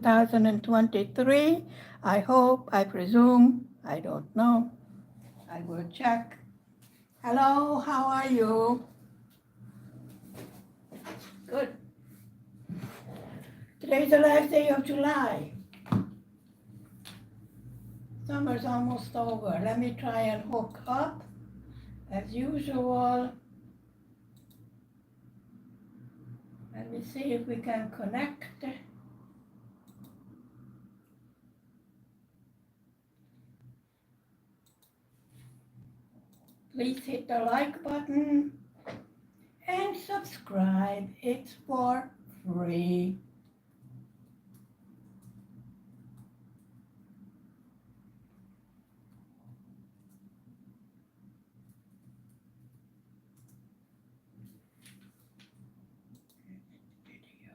2023. I hope, I presume, I don't know. I will check. Hello, how are you? Good. Today's the last day of July. Summer's almost over. Let me try and hook up. As usual, let me see if we can connect. Please hit the like button and subscribe. It's for free. Video.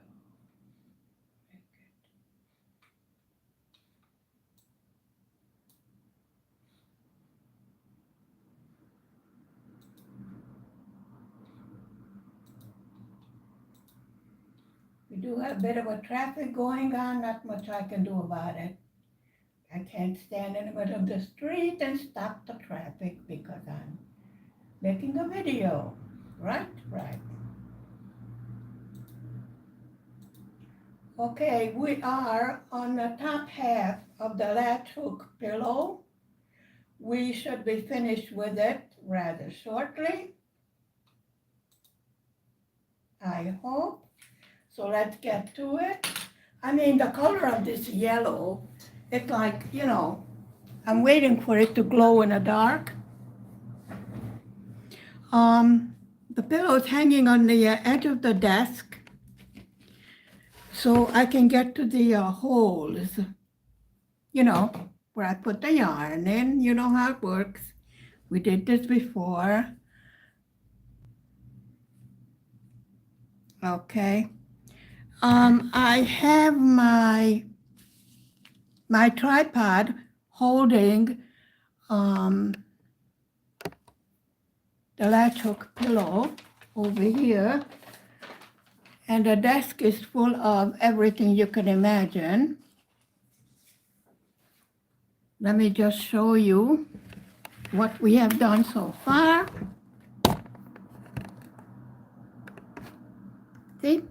We do have a bit of a traffic going on, not much I can do about it. I can't stand in the middle of the street and stop the traffic because I'm making a video. Right? Right. Okay, we are on the top half of the latch hook pillow. We should be finished with it rather shortly. I hope. So let's get to it. I mean, the color of this yellow, it's like, I'm waiting for it to glow in the dark. The pillow is hanging on the edge of the desk so I can get to the holes, where I put the yarn in. You know how it works. We did this before. Okay. I have my tripod holding the latch hook pillow over here, and the desk is full of everything you can imagine. Let me just show you what we have done so far. See,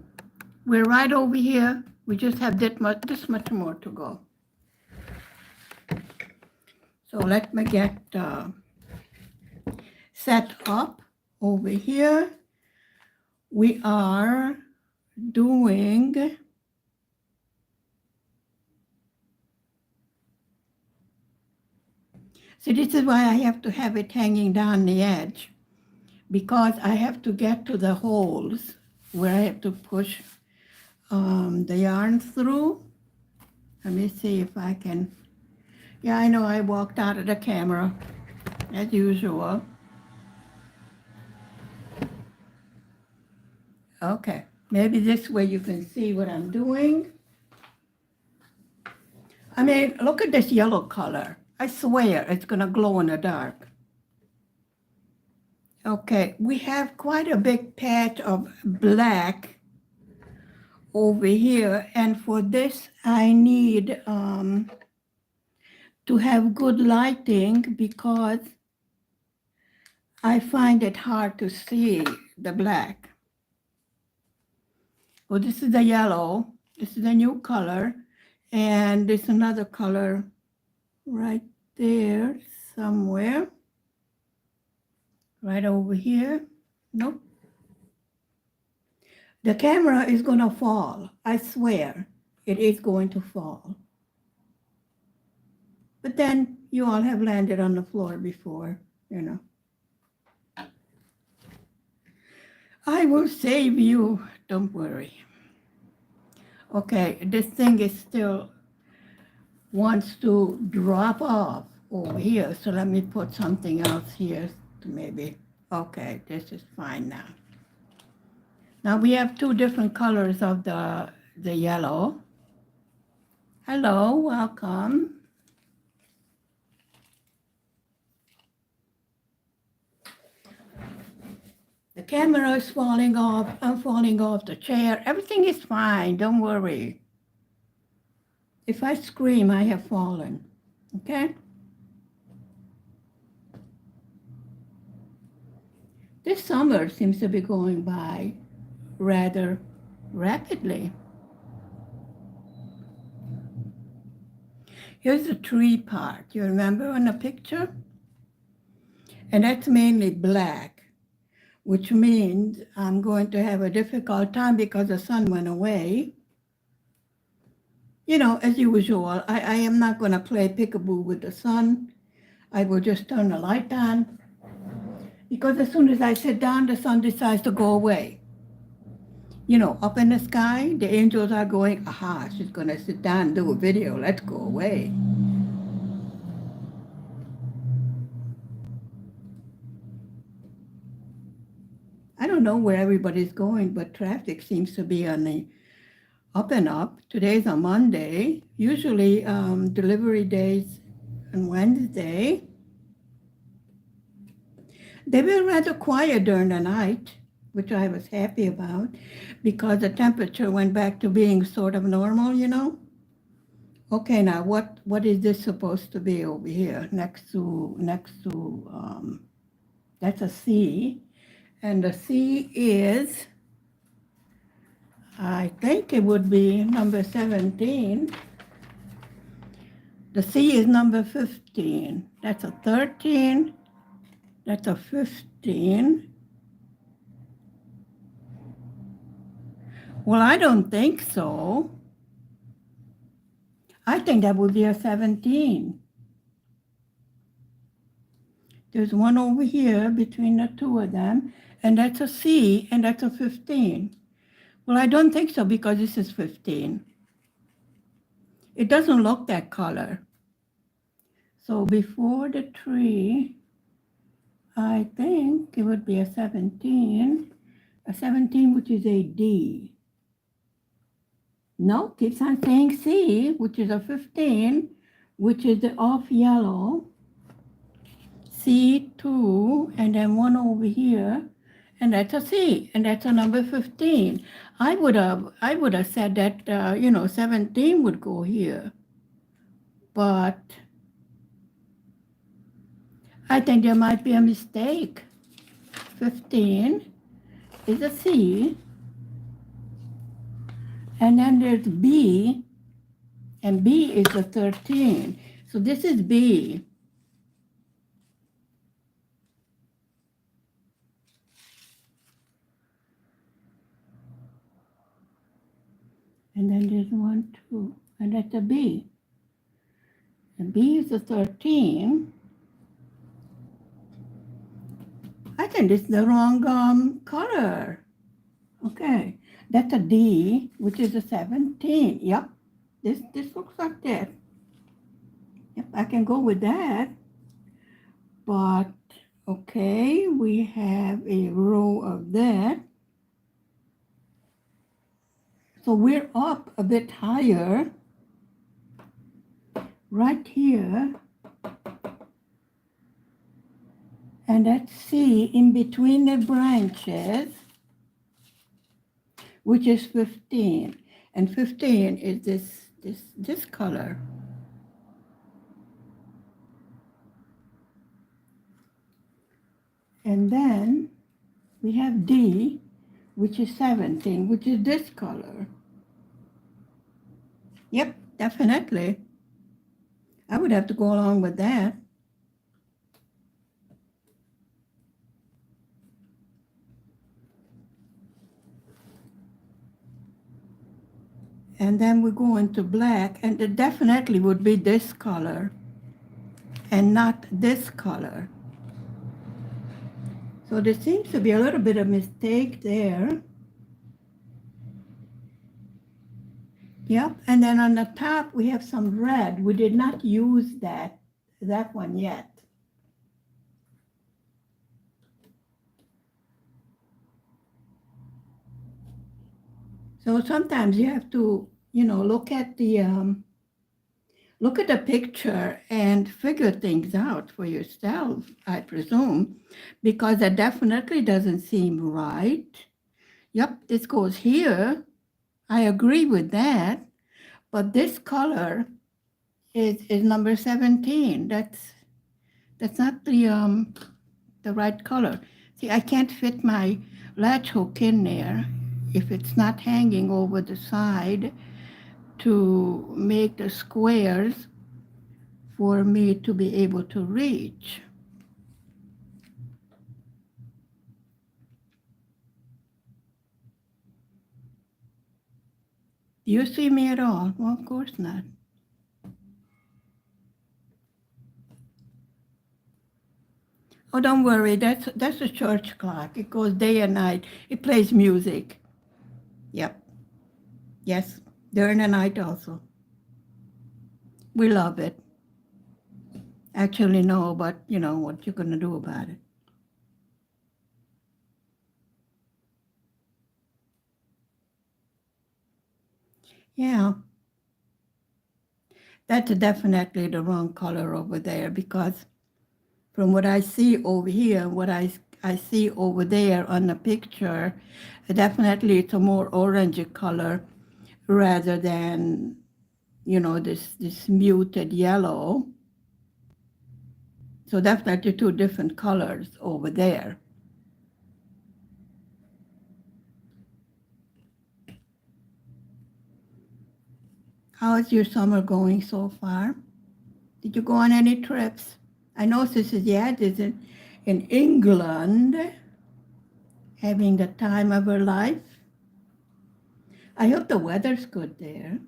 we're right over here. We just have this much more to go. So let me get set up over here. We are doing so this is why I have to have it hanging down the edge, because I have to get to the holes where I have to push the yarn through. Let me see if I can. Yeah, I know I walked out of the camera as usual. Okay, maybe this way you can see what I'm doing. I mean, look at this yellow color. I swear it's gonna glow in the dark. Okay, we have quite a big patch of black over here, and for this I need to have good lighting because I find it hard to see the black. Well, this is the yellow. This is a new color, and there's another color right there somewhere. Right over here. Nope. The camera is going to fall. I swear it is going to fall. But then you all have landed on the floor before, I will save you. Don't worry. Okay, this thing is still wants to drop off over here. So let me put something else here to maybe. Okay, this is fine now. Now we have two different colors of the yellow. Hello, welcome. The camera is falling off. I'm falling off the chair. Everything is fine. Don't worry. If I scream, I have fallen. Okay? This summer seems to be going by rather rapidly. Here's the tree part. You remember on the picture? And that's mainly black, which means I'm going to have a difficult time because the sun went away. You know, as usual, I am not going to play peekaboo with the sun. I will just turn the light on because as soon as I sit down, the sun decides to go away. You know, up in the sky, the angels are going, aha, she's going to sit down and do a video. Let's go away. I don't know where everybody's going, but traffic seems to be on the up and up. Today's a Monday. Usually delivery days on Wednesday. They were rather quiet during the night, which I was happy about because the temperature went back to being sort of normal, you know. Okay, now what is this supposed to be over here next to that's a C, and the C is, I think it would be number 17. The C is number 15. That's a 13. That's a 15. Well, I don't think so. I think that would be a 17. There's one over here between the two of them, and that's a C, and that's a 15. Well, I don't think so because this is 15. It doesn't look that color. So before the tree, I think it would be a 17 which is a D. No, keeps on saying C, which is a 15, which is the off yellow. C2, and then one over here, and that's a C, and that's a number 15. I would have said that, 17 would go here. But I think there might be a mistake. 15 is a C, and then there's B, and B is a 13. So this is B. And then there's 1, 2, and that's a B. And B is a 13. I think it's the wrong color. Okay, that's a D, which is a 17. Yep, this looks like that. Yep, I can go with that. But, okay, we have a row of that. So we're up a bit higher, right here, and that's C in between the branches, which is 15, and 15 is this color. And then we have D, which is 17, which is this color. Yep, definitely. I would have to go along with that. And then we go into black, and it definitely would be this color and not this color. So there seems to be a little bit of mistake there. Yep, and then on the top we have some red. We did not use that one yet. So sometimes you have to, look at the picture and figure things out for yourself, I presume, because that definitely doesn't seem right. Yep, this goes here. I agree with that, But this color is number 17. That's not the right color. See, I can't fit my latch hook in there if it's not hanging over the side to make the squares for me to be able to reach. Do you see me at all? Well, of course not. Oh, don't worry. That's a church clock. It goes day and night. It plays music. Yep. Yes. During the night also. We love it. Actually, no, but you know what you're gonna do about it. Yeah. That's definitely the wrong color over there because from what I see over here, what I see over there on the picture, definitely it's a more orangey color rather than, you know, this muted yellow. So definitely two different colors over there. How is your summer going so far? Did you go on any trips? I know Sister Yad is in England having the time of her life. I hope the weather's good there.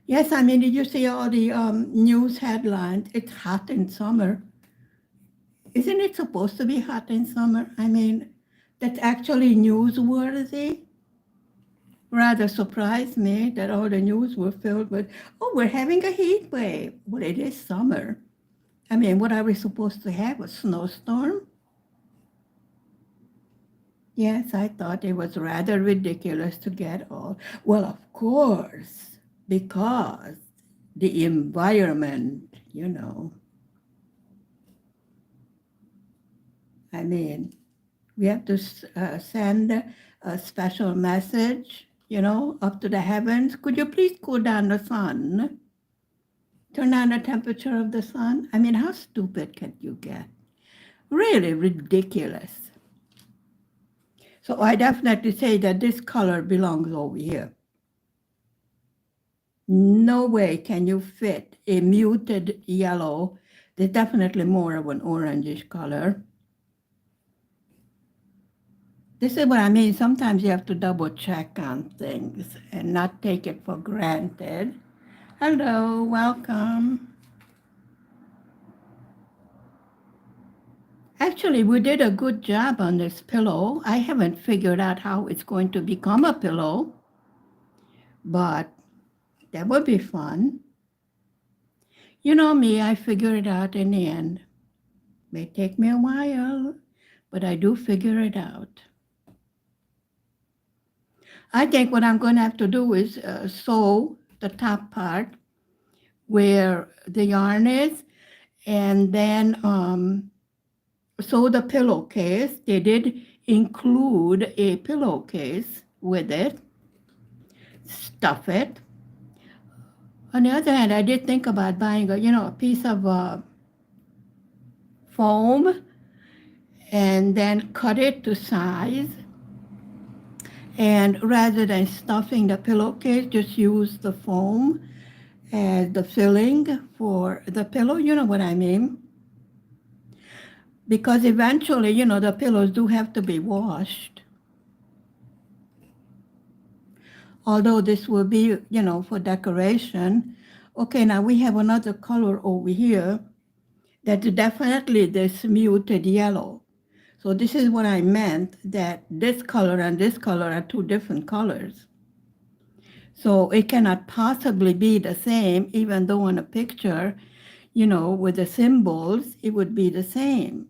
Yes, I mean, did you see all the news headlines? It's hot in summer. Isn't it supposed to be hot in summer? I mean, that's actually newsworthy. Rather surprised me that all the news were filled with, oh, we're having a heat wave. Well, it is summer. I mean, what are we supposed to have? A snowstorm? Yes, I thought it was rather ridiculous to get all. Well, of course, because the environment, you know. I mean, we have to send a special message, you know, up to the heavens. Could you please cool down the sun? Turn down the temperature of the sun? I mean, how stupid can you get? Really ridiculous. So I definitely say that this color belongs over here. No way can you fit a muted yellow. There's definitely more of an orangish color. This is what I mean. Sometimes you have to double check on things and not take it for granted. Hello, welcome. Actually, we did a good job on this pillow. I haven't figured out how it's going to become a pillow, but that would be fun. You know me, I figure it out in the end. May take me a while, but I do figure it out. I think what I'm going to have to do is sew the top part where the yarn is, and then sew the pillowcase. They did include a pillowcase with it. Stuff it. On the other hand, I did think about buying a piece of foam and then cut it to size. And rather than stuffing the pillowcase, just use the foam as the filling for the pillow. You know what I mean? Because eventually, you know, the pillows do have to be washed. Although this will be, you know, for decoration. Okay, now we have another color over here that's definitely this muted yellow. So this is what I meant, that this color and this color are two different colors. So it cannot possibly be the same, even though in a picture, you know, with the symbols, it would be the same.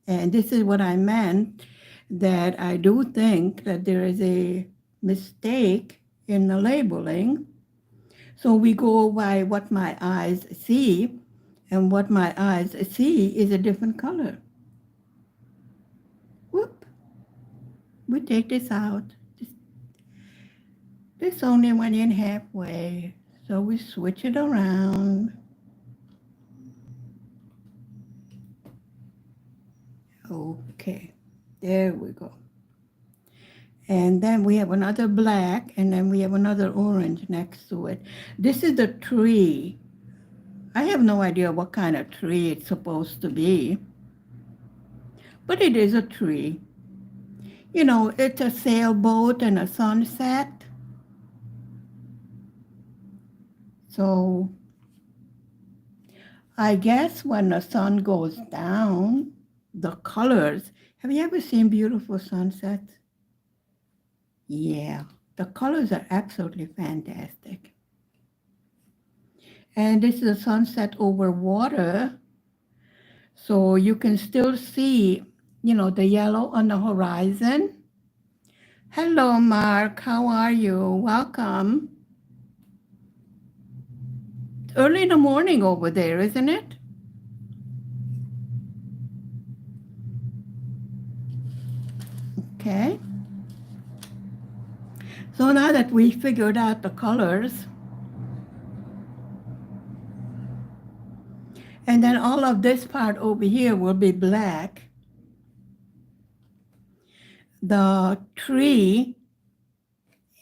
And this is what I meant, that I do think that there is a mistake in the labeling. So we go by what my eyes see, and what my eyes see is a different color. Whoop. we take this out. This only went in halfway, so we switch it around. Okay, there we go. And then we have another black, and then we have another orange next to it. This is the tree. I have no idea what kind of tree it's supposed to be, but it is a tree. You know, it's a sailboat and a sunset. So I guess when the sun goes down, the colors, have you ever seen beautiful sunsets? Yeah, the colors are absolutely fantastic. And this is a sunset over water, so you can still see, you know, the yellow on the horizon. Hello, Mark, how are you? Welcome. Early in the morning over there, isn't it? Okay. So now that we figured out the colors, and then all of this part over here will be black. The tree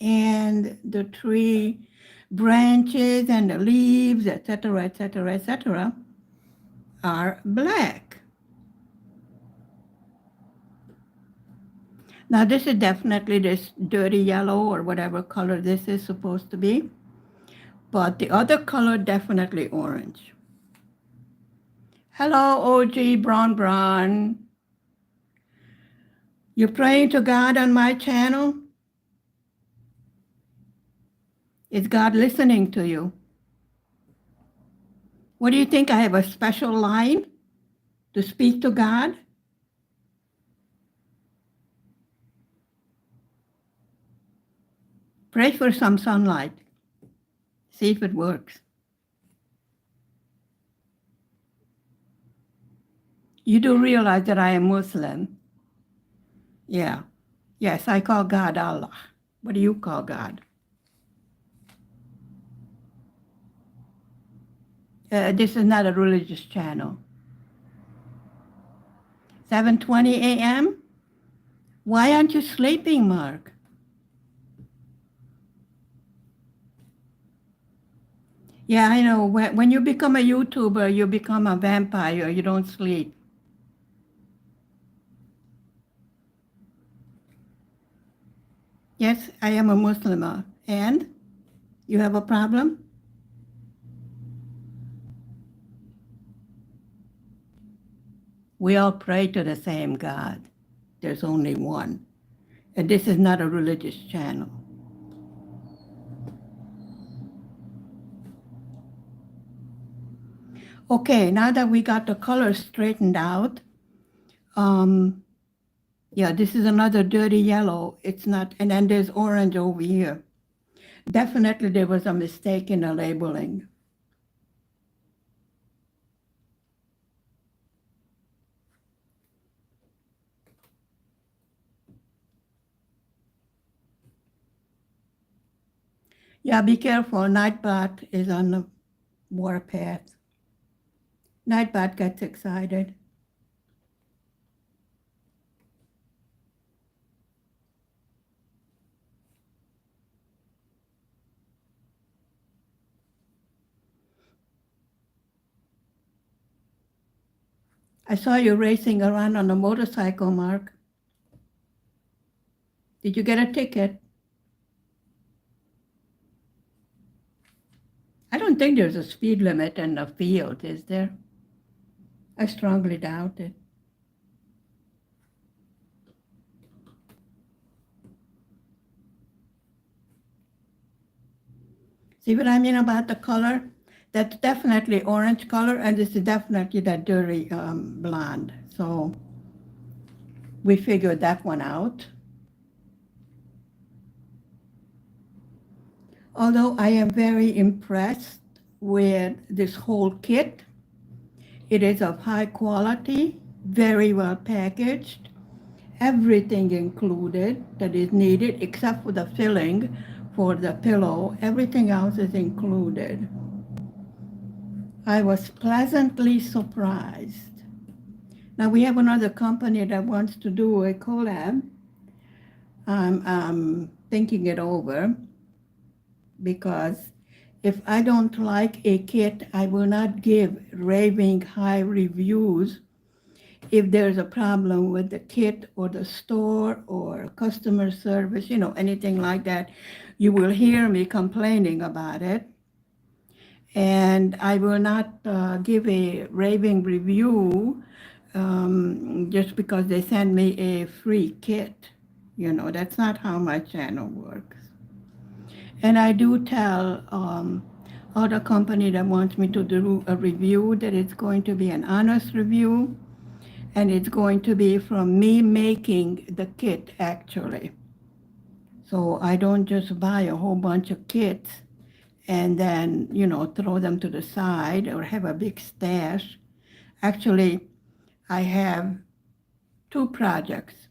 and the tree branches and the leaves, etc., etc., etc., are black. Now this is definitely this dirty yellow or whatever color this is supposed to be, but the other color definitely orange. Hello, OG Bron. You're praying to God on my channel? Is God listening to you? What do you think? I have a special line to speak to God? Pray for some sunlight. See if it works. You do realize that I am Muslim? Yeah. Yes, I call God Allah. What do you call God? This is not a religious channel. 7:20 a.m.? Why aren't you sleeping, Mark? Yeah, I know. When you become a YouTuber, you become a vampire. You don't sleep. Yes, I am a Muslim. And? You have a problem? We all pray to the same God. There's only one. And this is not a religious channel. Okay, now that we got the colors straightened out, yeah, this is another dirty yellow. It's not, and then there's orange over here. Definitely there was a mistake in the labeling. Yeah, be careful. Nightbot is on the warpath. Nightbot gets excited. I saw you racing around on a motorcycle, Mark. Did you get a ticket? I don't think there's a speed limit in the field, is there? I strongly doubt it. See what I mean about the color? That's definitely orange color, and this is definitely that dirty blonde. So we figured that one out. Although I am very impressed with this whole kit. It is of high quality, very well packaged, everything included that is needed except for the filling for the pillow. Everything else is included. I was pleasantly surprised. Now we have another company that wants to do a collab. I'm thinking it over because if I don't like a kit, I will not give raving high reviews if there's a problem with the kit or the store or customer service, anything like that. You will hear me complaining about it. And I will not give a raving review just because they send me a free kit. That's not how my channel works. And I do tell other company that wants me to do a review that it's going to be an honest review, and it's going to be from me making the kit, actually. So I don't just buy a whole bunch of kits and then, throw them to the side or have a big stash. Actually, I have 2 projects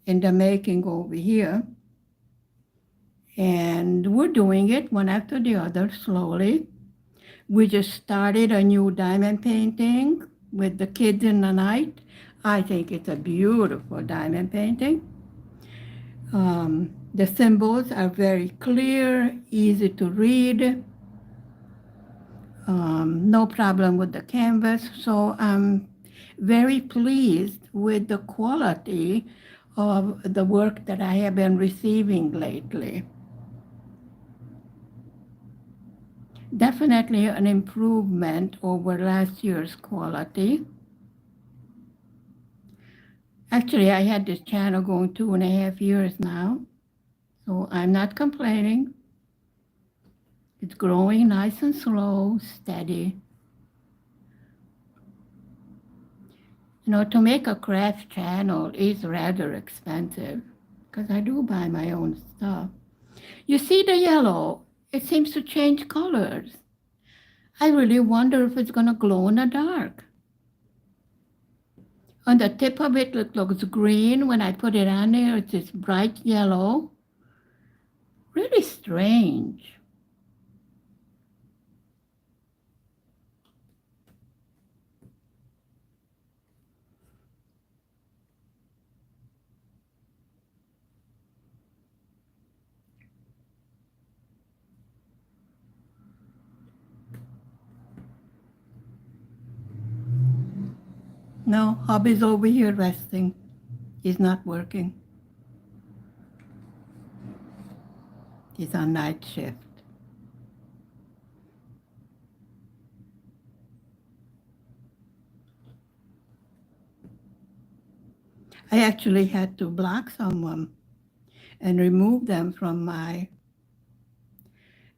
in the making over here. And we're doing it one after the other slowly. We just started a new diamond painting with the kids in the night. I think it's a beautiful diamond painting. The symbols are very clear, easy to read. No problem with the canvas. So I'm very pleased with the quality of the work that I have been receiving lately. Definitely an improvement over last year's quality. Actually, I had this channel going 2.5 years now, so I'm not complaining. It's growing nice and slow, steady. To make a craft channel is rather expensive because I do buy my own stuff. You see the yellow? It seems to change colors. I really wonder if it's going to glow in the dark. On the tip of it, it looks green. When I put it on there, it's this bright yellow. Really strange. No, hubby's over here resting. He's not working. He's on night shift. I actually had to block someone and remove them from my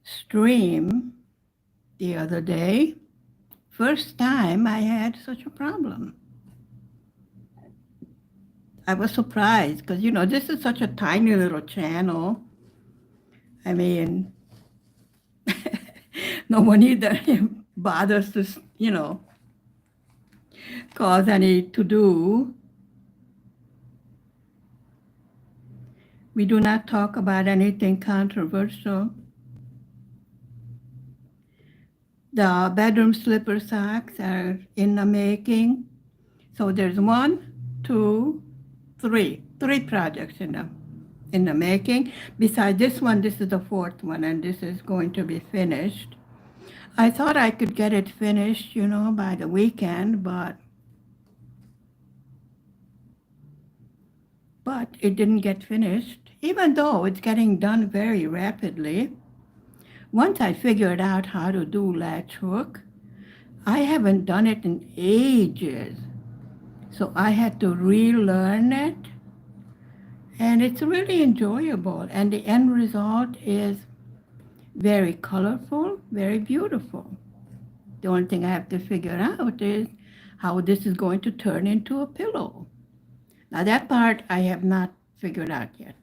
stream the other day. First time I had such a problem. I was surprised because, this is such a tiny little channel. I mean, no one either bothers to, cause any to-do. We do not talk about anything controversial. The bedroom slipper socks are in the making. So there's 1, 2, 3 projects in the making. Besides this one, this is the 4th one, and this is going to be finished. I thought I could get it finished, by the weekend, but it didn't get finished, even though it's getting done very rapidly. Once I figured out how to do latch hook, I haven't done it in ages. So I had to relearn it. And it's really enjoyable. And the end result is very colorful, very beautiful. The only thing I have to figure out is how this is going to turn into a pillow. Now that part I have not figured out yet.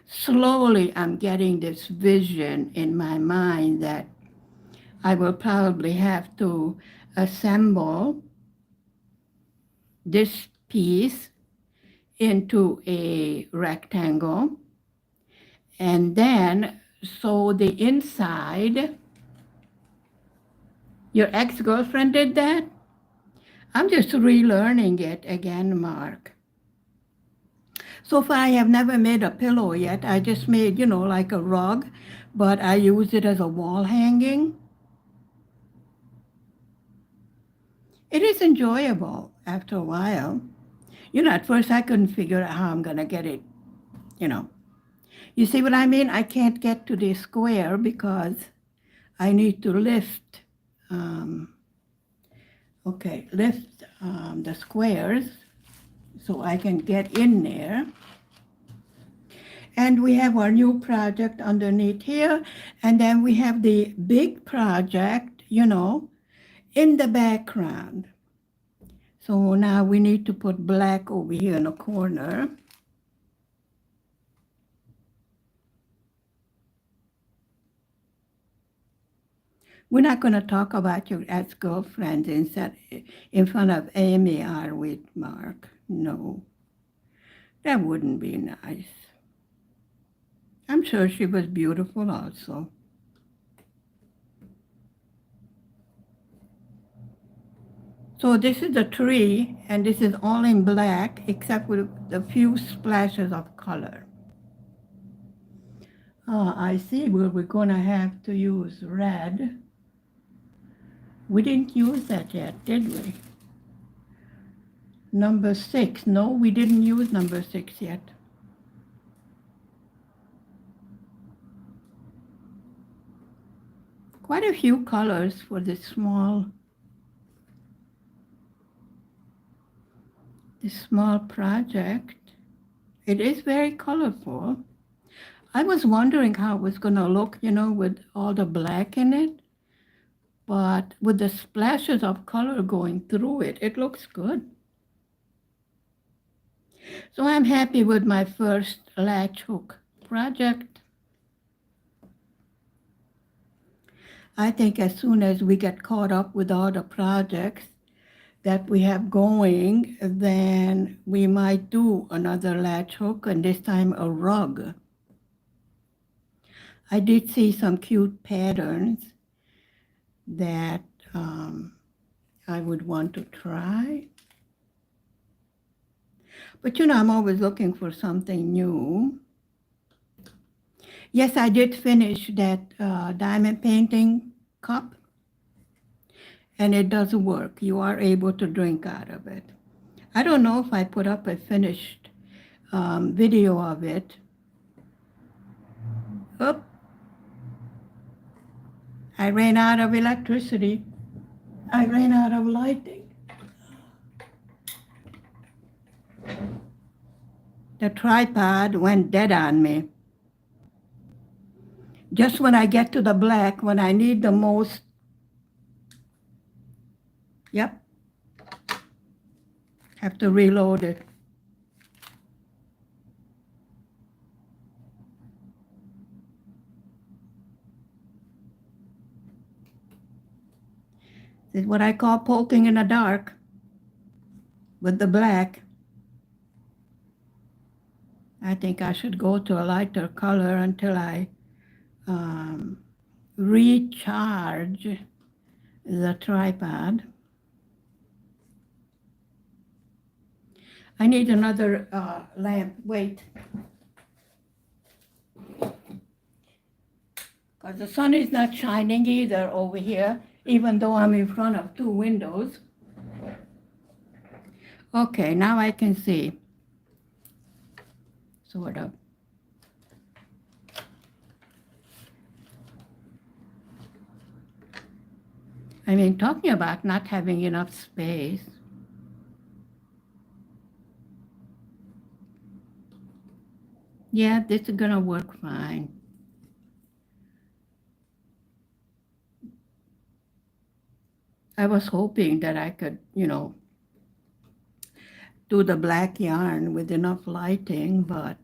Slowly I'm getting this vision in my mind that I will probably have to assemble this piece into a rectangle, and then sew the inside. Your ex-girlfriend did that? I'm just relearning it again, Mark. So far, I have never made a pillow yet. I just made, like a rug, but I use it as a wall hanging. It is enjoyable after a while. At first I couldn't figure out how I'm going to get it, You see what I mean? I can't get to the square because I need to lift, the squares so I can get in there. And we have our new project underneath here. And then we have the big project, in the background. So now we need to put black over here in the corner. We're not going to talk about your ex-girlfriend in front of Amy, are we, Mark? No, that wouldn't be nice. I'm sure she was beautiful also. So this is the tree, and this is all in black, except with a few splashes of color. I see where we're going to have to use red. We didn't use that yet, did we? Number 6. No, we didn't use number 6 yet. Quite a few colors for this small project. It is very colorful. I was wondering how it was going to look, with all the black in it. But with the splashes of color going through it, it looks good. So I'm happy with my first latch hook project. I think as soon as we get caught up with all the projects that we have going, then we might do another latch hook, and this time a rug. I did see some cute patterns that I would want to try. But I'm always looking for something new. Yes, I did finish that diamond painting cup, and it does work. You are able to drink out of it. I don't know if I put up a finished video of it. Oop. I ran out of electricity. I ran out of lighting. The tripod went dead on me. Just when I get to the black, when I need the most. Yep. Have to reload it. This is what I call poking in the dark with the black. I think I should go to a lighter color until I recharge the tripod. I need another lamp. Wait. Because the sun is not shining either over here, even though I'm in front of 2 windows. Okay, now I can see. Sort of. I mean, talking about not having enough space. Yeah, this is gonna work fine. I was hoping that I could, do the black yarn with enough lighting, but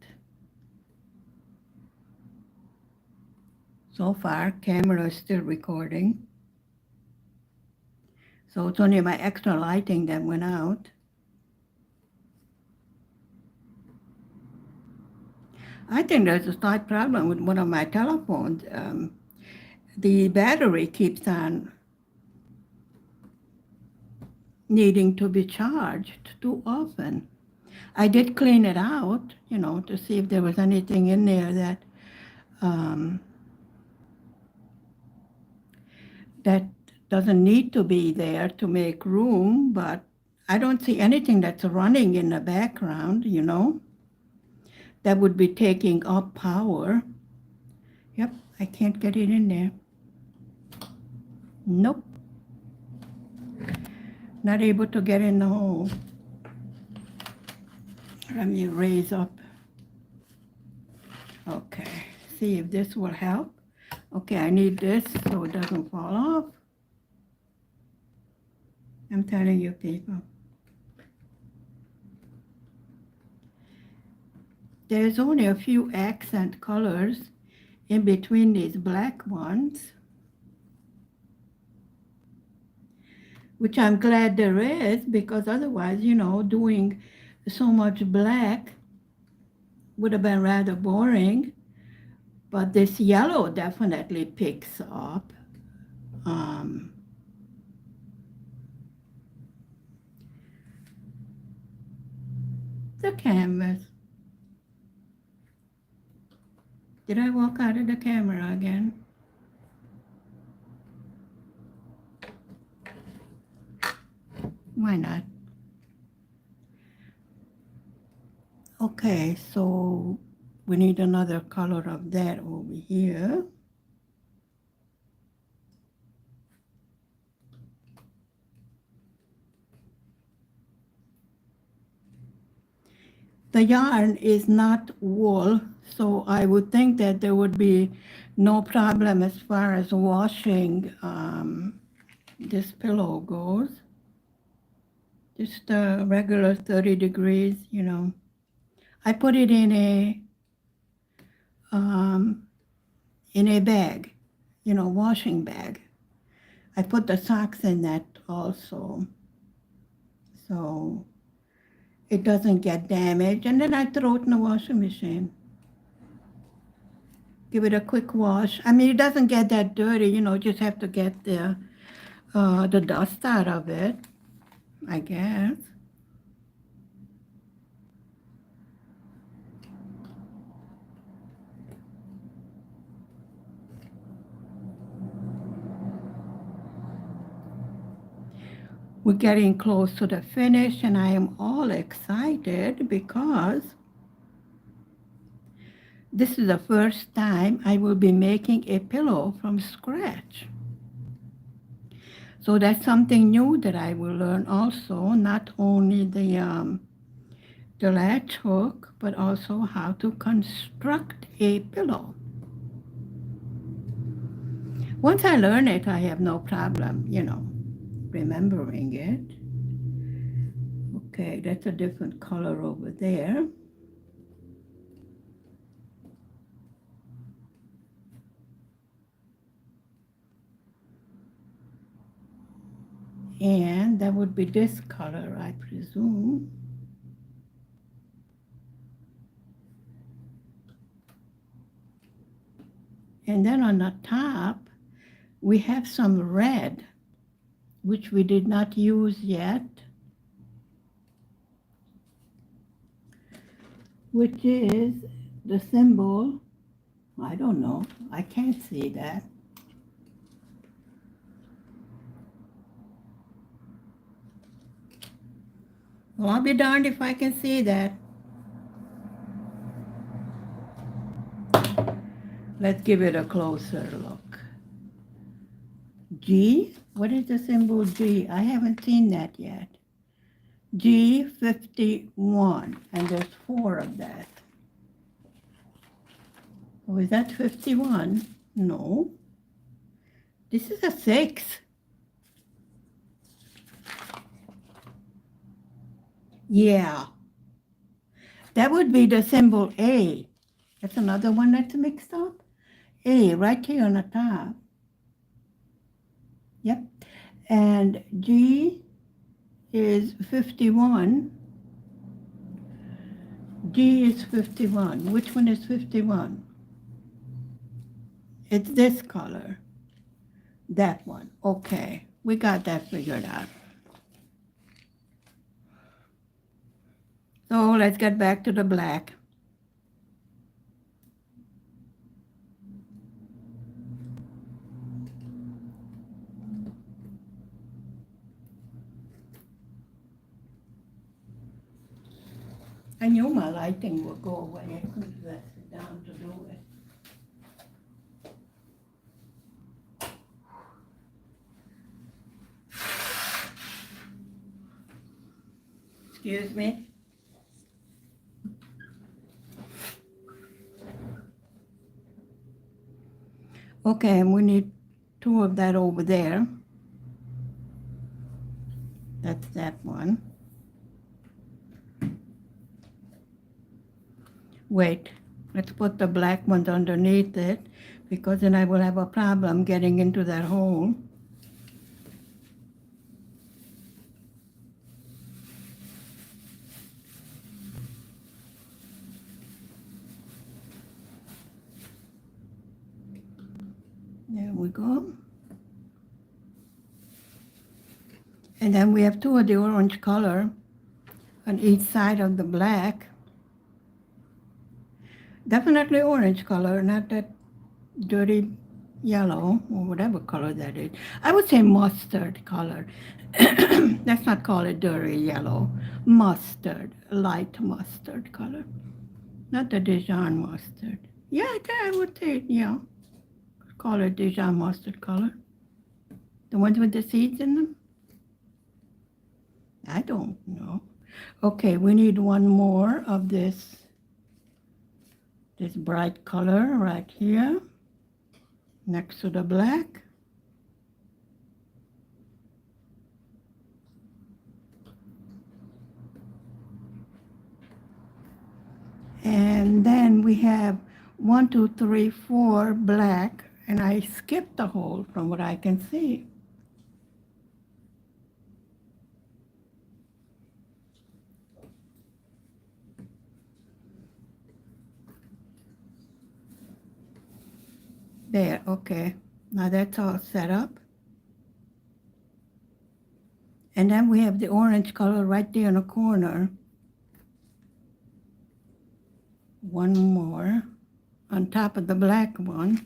so far, camera is still recording. So it's only my extra lighting that went out. I think there's a slight problem with one of my telephones. The battery keeps on needing to be charged too often. I did clean it out, to see if there was anything in there um, that doesn't need to be there to make room, but I don't see anything that's running in the background, that would be taking up power. Yep, I can't get it in there. Nope. Not able to get in the hole. Let me raise up. Okay, see if this will help. Okay, I need this so it doesn't fall off. I'm telling you, people. There's only a few accent colors in between these black ones, which I'm glad there is, because otherwise, doing so much black would have been rather boring. But this yellow definitely picks up. The canvas. Did I walk out of the camera again? Why not? Okay, so we need another color of that over here. The yarn is not wool, so I would think that there would be no problem as far as washing this pillow goes. Just a regular 30 degrees, I put it in a bag, washing bag. I put the socks in that also, so it doesn't get damaged. And then I throw it in the washing machine. Give it a quick wash. I mean, it doesn't get that dirty, just have to get the dust out of it, I guess. We're getting close to the finish, and I am all excited because this is the first time I will be making a pillow from scratch. So that's something new that I will learn also, not only the latch hook, but also how to construct a pillow. Once I learn it, I have no problem, remembering it. Okay, that's a different color over there. And that would be this color, I presume. And then on the top, we have some red, which we did not use yet, which is the symbol. I don't know. I can't see that. Well, I'll be darned if I can see that. Let's give it a closer look. G? What is the symbol G? I haven't seen that yet. G51, and there's 4 of that. Oh, is that 51? No. This is a 6. Yeah. That would be the symbol A. That's another one that's mixed up. A, right here on the top. Yep. And G is 51. G is 51. Which one is 51? It's this color. That one. Okay. We got that figured out. So let's get back to the black. I knew my lighting would go away. I couldn't let it down to do it. Excuse me. Okay, and we need 2 of that over there. That's that one. Wait, let's put the black ones underneath it, because then I will have a problem getting into that hole. There we go. And then we have 2 of the orange color on each side of the black. Definitely orange color, not that dirty yellow or whatever color that is. I would say mustard color. Let's not call it dirty yellow. Mustard, light mustard color. Not the Dijon mustard. Yeah, I would say, yeah. Call it Dijon mustard color. The ones with the seeds in them? I don't know. Okay, we need 1 more of this bright color right here next to the black. And then we have 1, 2, 3, 4 black, and I skipped a hole from what I can see. There, okay. Now that's all set up. And then we have the orange color right there in the corner. 1 more on top of the black one.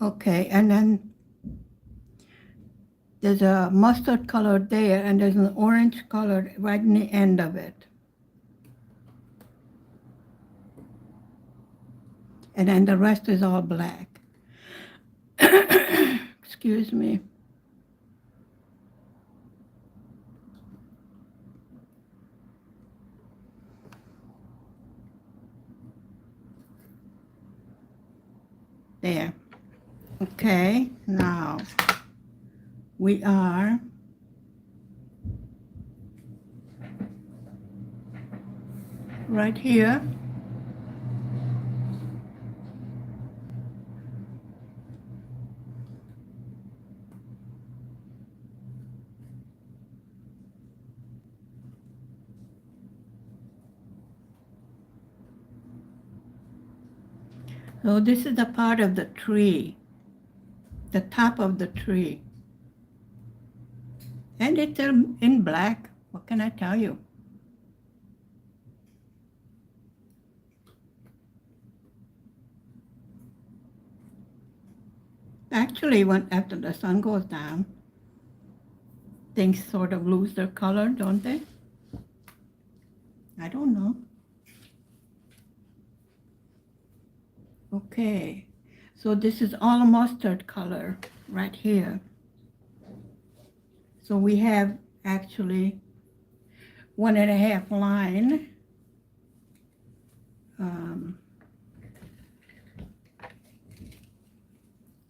Okay, and then there's a mustard color there, and there's an orange color right in the end of it. And then the rest is all black. Excuse me. There. Okay, now we are right here. So this is the part of the tree, the top of the tree. And it's in black. What can I tell you? Actually, after the sun goes down, things sort of lose their color, don't they? I don't know. Okay, so this is all mustard color right here. So we have actually 1.5 line.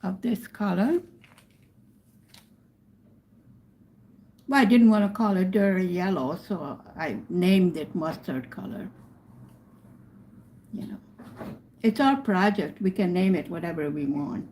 of this color. Well, I didn't want to call it dirty yellow, so I named it mustard color. You know, it's our project. We can name it whatever we want.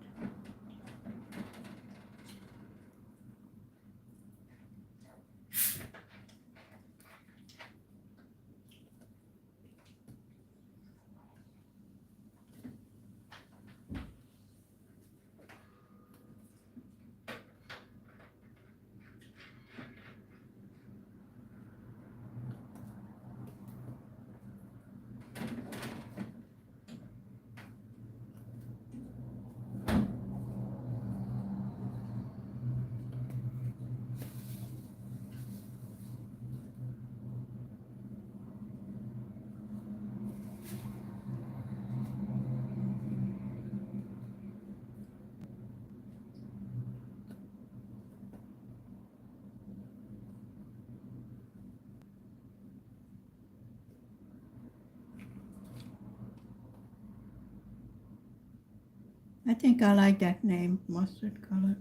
I think I like that name, mustard color.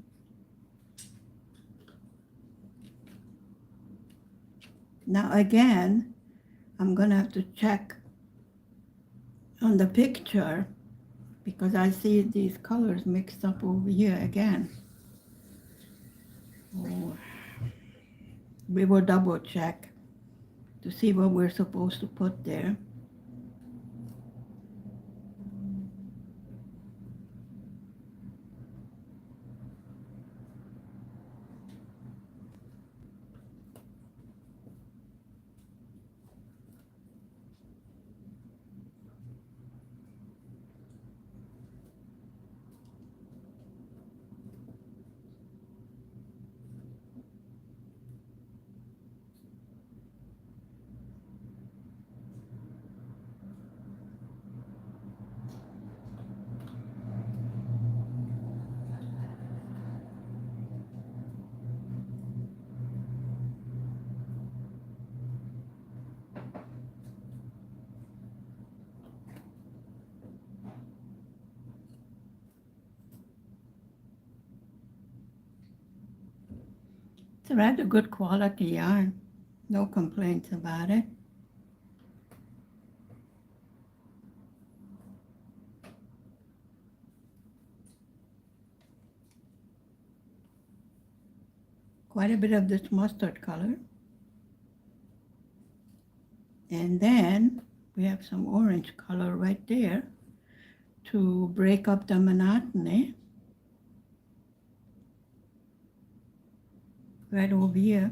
Now again, I'm gonna have to check on the picture because I see these colors mixed up over here again. Oh, we will double check to see what we're supposed to put there. It's a rather good quality yarn. No complaints about it. Quite a bit of this mustard color. And then we have some orange color right there to break up the monotony. Right over here.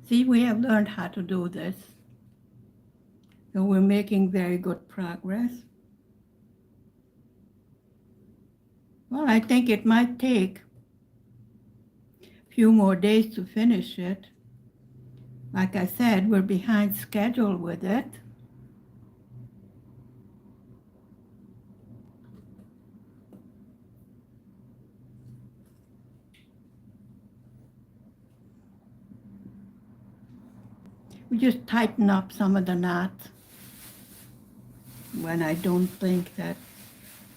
See, we have learned how to do this. So we're making very good progress. Well, I think it might take a few more days to finish it. Like I said, we're behind schedule with it. We just tighten up some of the knots when I don't think that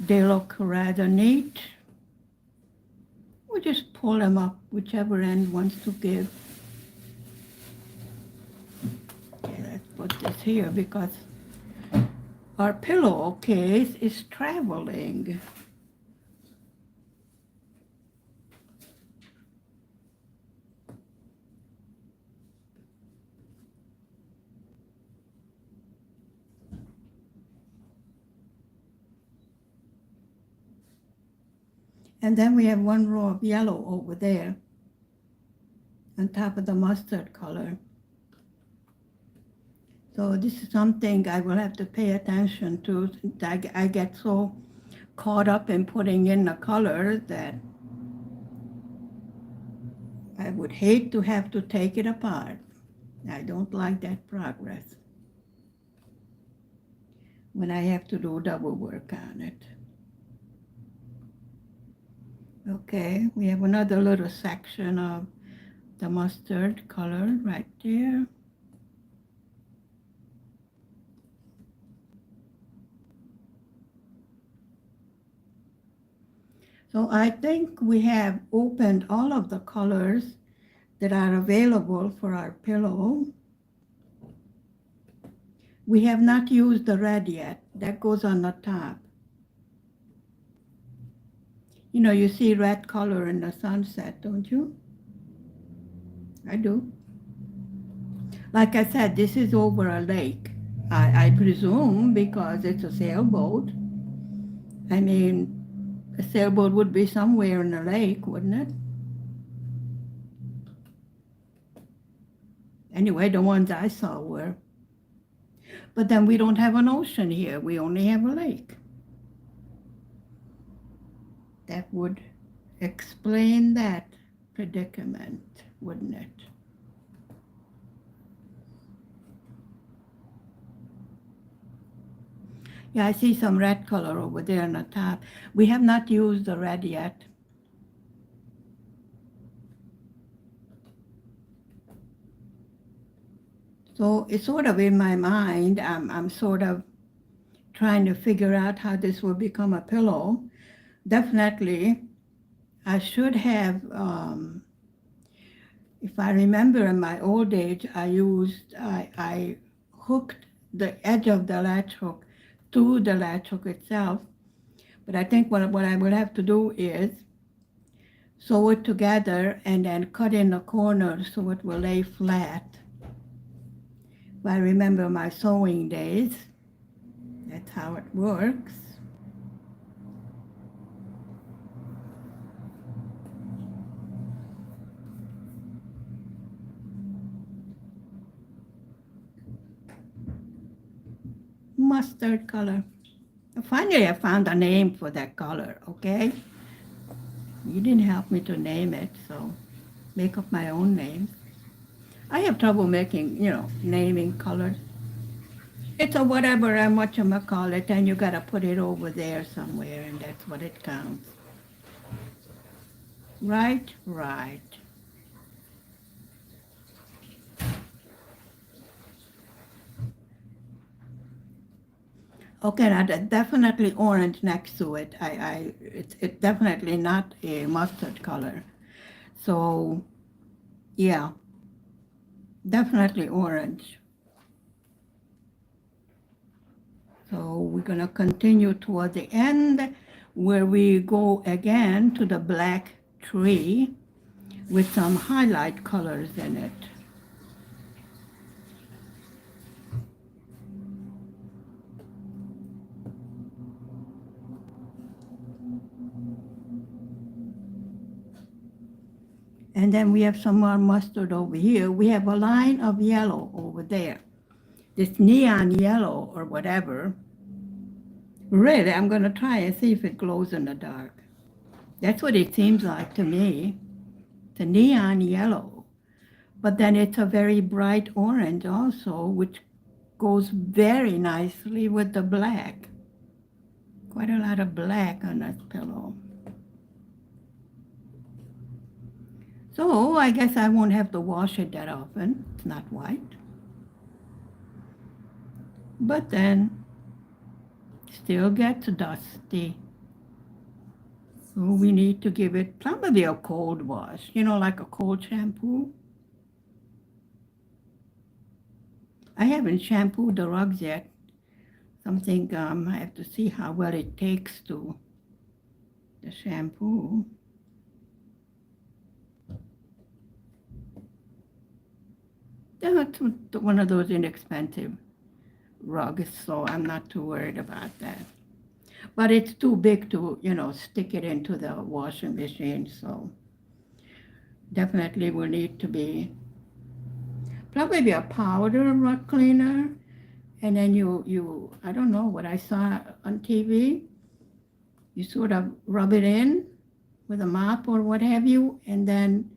they look rather neat. We just pull them up, whichever end wants to give. Okay, let's put this here because our pillowcase is traveling. And then we have one row of yellow over there. on top of the mustard color. So this is something I will have to pay attention to. I get so caught up in putting in the colors that I would hate to have to take it apart. I don't like that progress when I have to do double work on it. Okay, we have another little section of the mustard color right there. So I think we have opened all of the colors that are available for our pillow. We have not used the red yet. That goes on the top. You know, you see red color in the sunset, don't you? I do. Like I said, this is over a lake. I presume because it's a sailboat. I mean, a sailboat would be somewhere in the lake, wouldn't it? Anyway, the ones I saw were. But then we don't have an ocean here. We only have a lake. That would explain that predicament, wouldn't it? Yeah, I see some red color over there on the top. We have not used the red yet. So it's sort of in my mind, I'm sort of trying to figure out how this will become a pillow. Definitely, I should have, if I remember in my old age, I hooked the edge of the latch hook to the latch hook itself. But I think what I will have to do is sew it together and then cut in the corners so it will lay flat. If I remember my sewing days, that's how it works. Mustard color. Finally, I found a name for that color, okay? You didn't help me to name it, so make up my own name. I have trouble making, naming colors. It's a whatever and whatchamacallit, and you gotta put it over there somewhere, and that's what it counts. Right, right. Okay, now that's definitely orange next to it. It's definitely not a mustard color. So, yeah, definitely orange. So we're gonna continue toward the end where we go again to the black tree with some highlight colors in it. And then we have some more mustard over here. We have a line of yellow over there. This neon yellow or whatever. Really, I'm going to try and see if it glows in the dark. That's what it seems like to me. It's a neon yellow. But then it's a very bright orange also, which goes very nicely with the black. Quite a lot of black on that pillow. So I guess I won't have to wash it that often. It's not white. But then still gets dusty. So we need to give it probably a cold wash, like a cold shampoo. I haven't shampooed the rugs yet. Something I have to see how well it takes to the shampoo. That's one of those inexpensive rugs, so I'm not too worried about that. But it's too big to, stick it into the washing machine, so definitely will need to be probably a powder rug cleaner, and then I don't know what I saw on TV, you sort of rub it in with a mop or what have you, and then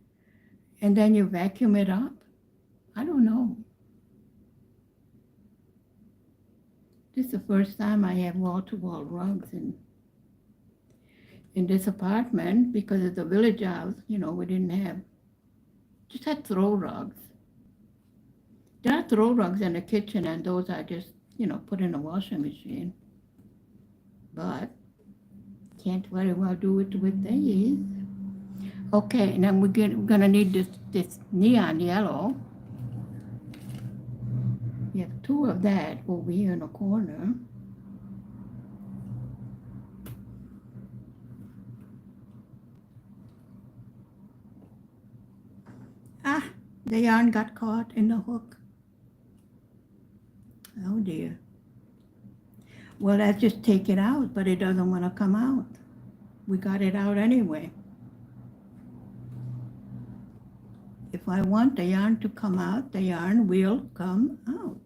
you vacuum it up. I don't know. This is the first time I have wall-to-wall rugs in this apartment because of the village house. We didn't have, just had throw rugs. There are throw rugs in the kitchen, and those I just, put in a washing machine. But can't very well do it with these. Okay, and then we're gonna need this neon yellow. We have two of that over here in the corner. Ah, the yarn got caught in the hook. Oh dear. Well, let's just take it out, but it doesn't want to come out. We got it out anyway. If I want the yarn to come out, the yarn will come out.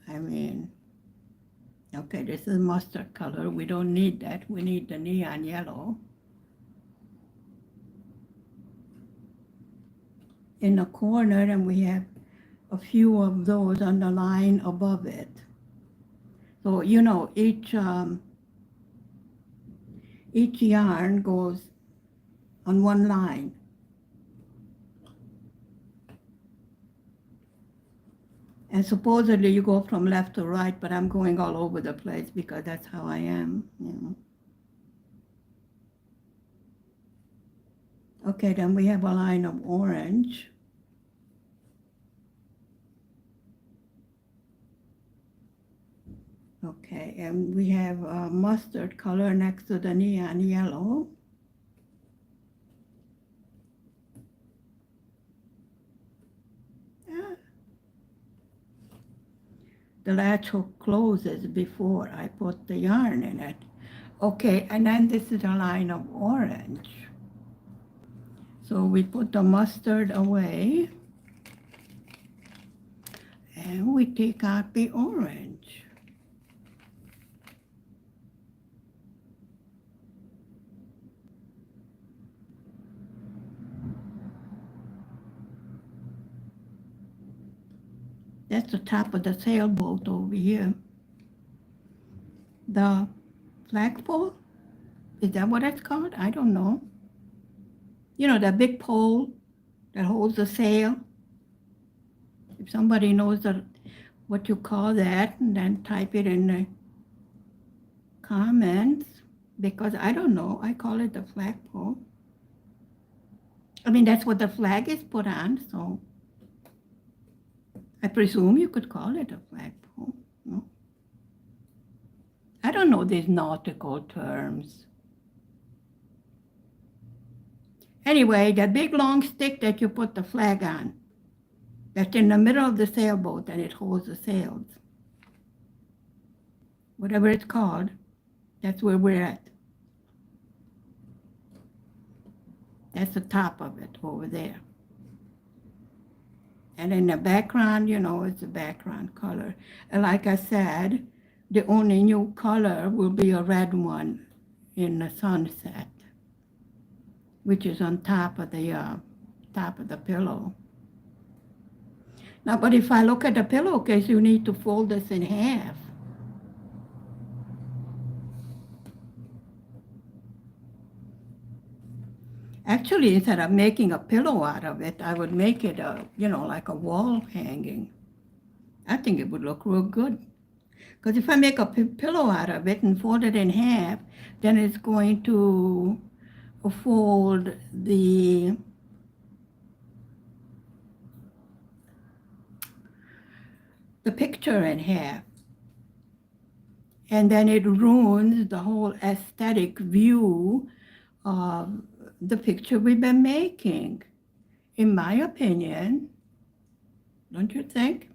I mean, okay, this is mustard color. We don't need that. We need the neon yellow. In the corner, and we have a few of those on the line above it. So, each yarn goes on one line. And supposedly you go from left to right, but I'm going all over the place because that's how I am. Okay, then we have a line of orange. Okay, and we have a mustard color next to the neon yellow. The latch hook closes before I put the yarn in it. Okay, and then this is a line of orange. So we put the mustard away, and we take out the orange. That's the top of the sailboat over here. The flagpole? Is that what it's called? I don't know. The big pole that holds the sail. If somebody knows what you call that, then type it in the comments, because I don't know. I call it the flagpole. I mean, that's what the flag is put on, so I presume you could call it a flagpole. No? I don't know these nautical terms. Anyway, the big long stick that you put the flag on, that's in the middle of the sailboat and it holds the sails. Whatever it's called, that's where we're at. That's the top of it over there. And in the background, it's the background color. And like I said, the only new color will be a red one in the sunset, which is on top of the pillow. Now, but if I look at the pillowcase, you need to fold this in half. Actually, instead of making a pillow out of it, I would make it like a wall hanging. I think it would look real good. Because if I make a pillow out of it and fold it in half, then it's going to fold the picture in half. And then it ruins the whole aesthetic view of the picture we've been making, in my opinion. Don't you think?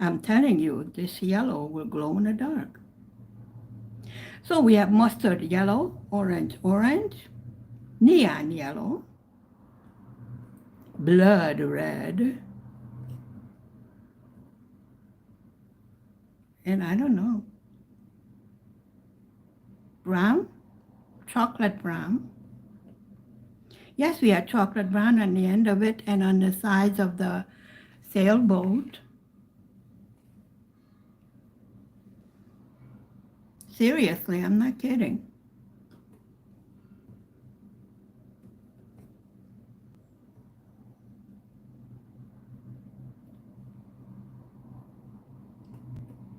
I'm telling you, this yellow will glow in the dark. So we have mustard yellow, orange, neon yellow, blood red, and I don't know, brown, chocolate brown. Yes, we have chocolate brown on the end of it and on the sides of the sailboat. Seriously, I'm not kidding.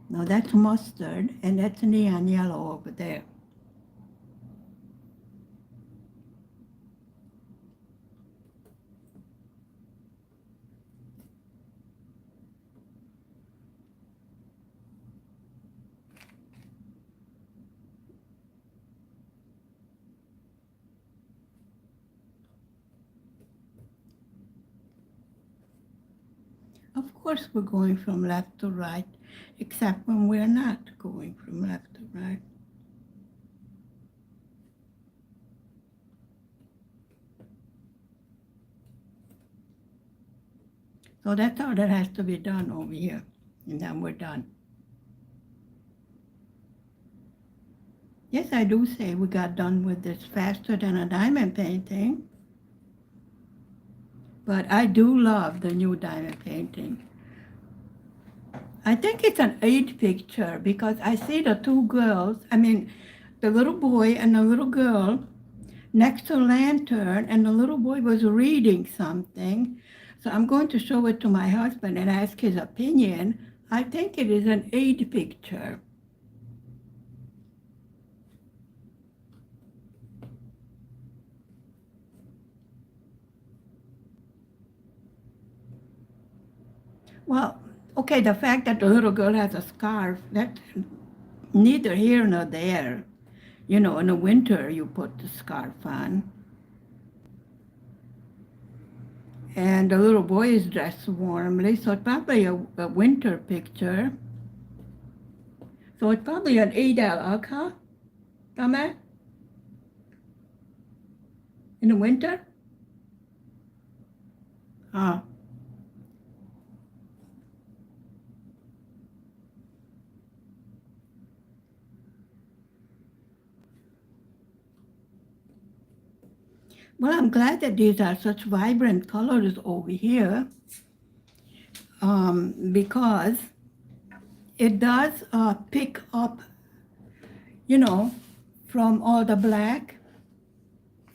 No, that's mustard, and that's neon yellow over there. Of course, we're going from left to right, except when we're not going from left to right. So that's all that has to be done over here, and then we're done. Yes, I do say we got done with this faster than a diamond painting, but I do love the new diamond painting. I think it's an age picture because I see the two girls, the little boy and the little girl next to a lantern, and the little boy was reading something. So I'm going to show it to my husband and ask his opinion. I think it is an age picture. Well, okay, the fact that the little girl has a scarf, that's neither here nor there. You know, in the winter you put the scarf on. And the little boy is dressed warmly, so it's probably a winter picture. So it's probably an Eid al-Adha, Tama, in the winter. Ah, well, I'm glad that these are such vibrant colors over here, because it does pick up, you know, from all the black.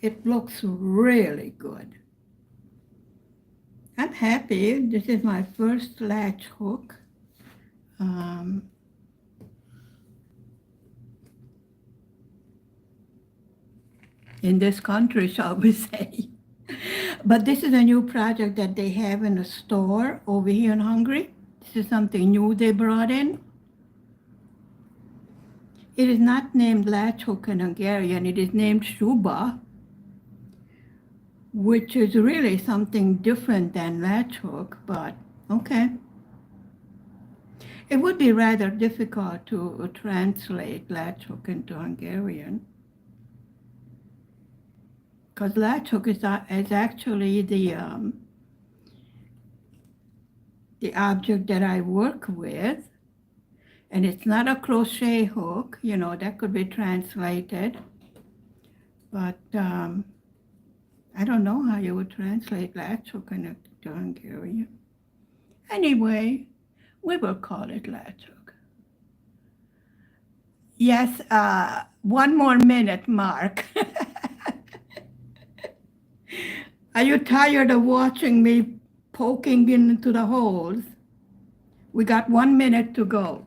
It looks really good. I'm happy. This is my first latch hook. Um, in this country, shall we say. But this is a new project that they have in a store over here in Hungary. This is something new they brought in. It is not named latch hook in Hungarian, it is named shuba, which is really something different than latch hook, but okay. It would be rather difficult to translate latch hook into Hungarian, because latch hook is actually the object that I work with, and it's not a crochet hook, you know, that could be translated, but I don't know how you would translate latch hook into Hungarian. Anyway, we will call it latch hook. Yes, 1 more minute, Mark. Are you tired of watching me poking into the holes? We got 1 minute to go.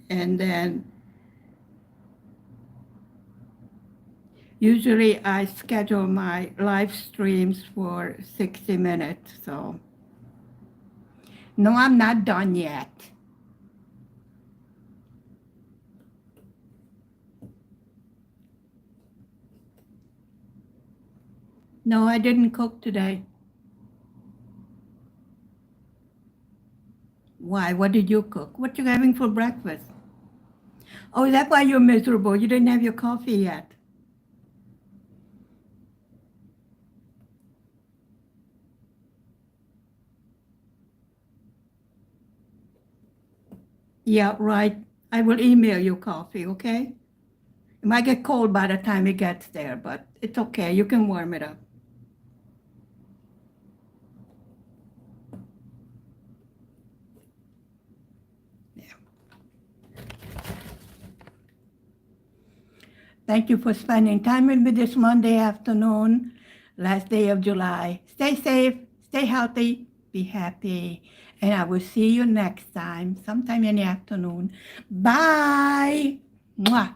And then usually I schedule my live streams for 60 minutes, so. No, I'm not done yet. No, I didn't cook today. Why? What did you cook? What you having for breakfast? Oh, that's why you're miserable. You didn't have your coffee yet. Yeah, right. I will email you coffee, okay? It might get cold by the time it gets there, but it's okay. You can warm it up. Yeah. Thank you for spending time with me this Monday afternoon, last day of July. Stay safe, stay healthy, be happy, and I will see you next time, sometime in the afternoon. Bye. Mwah.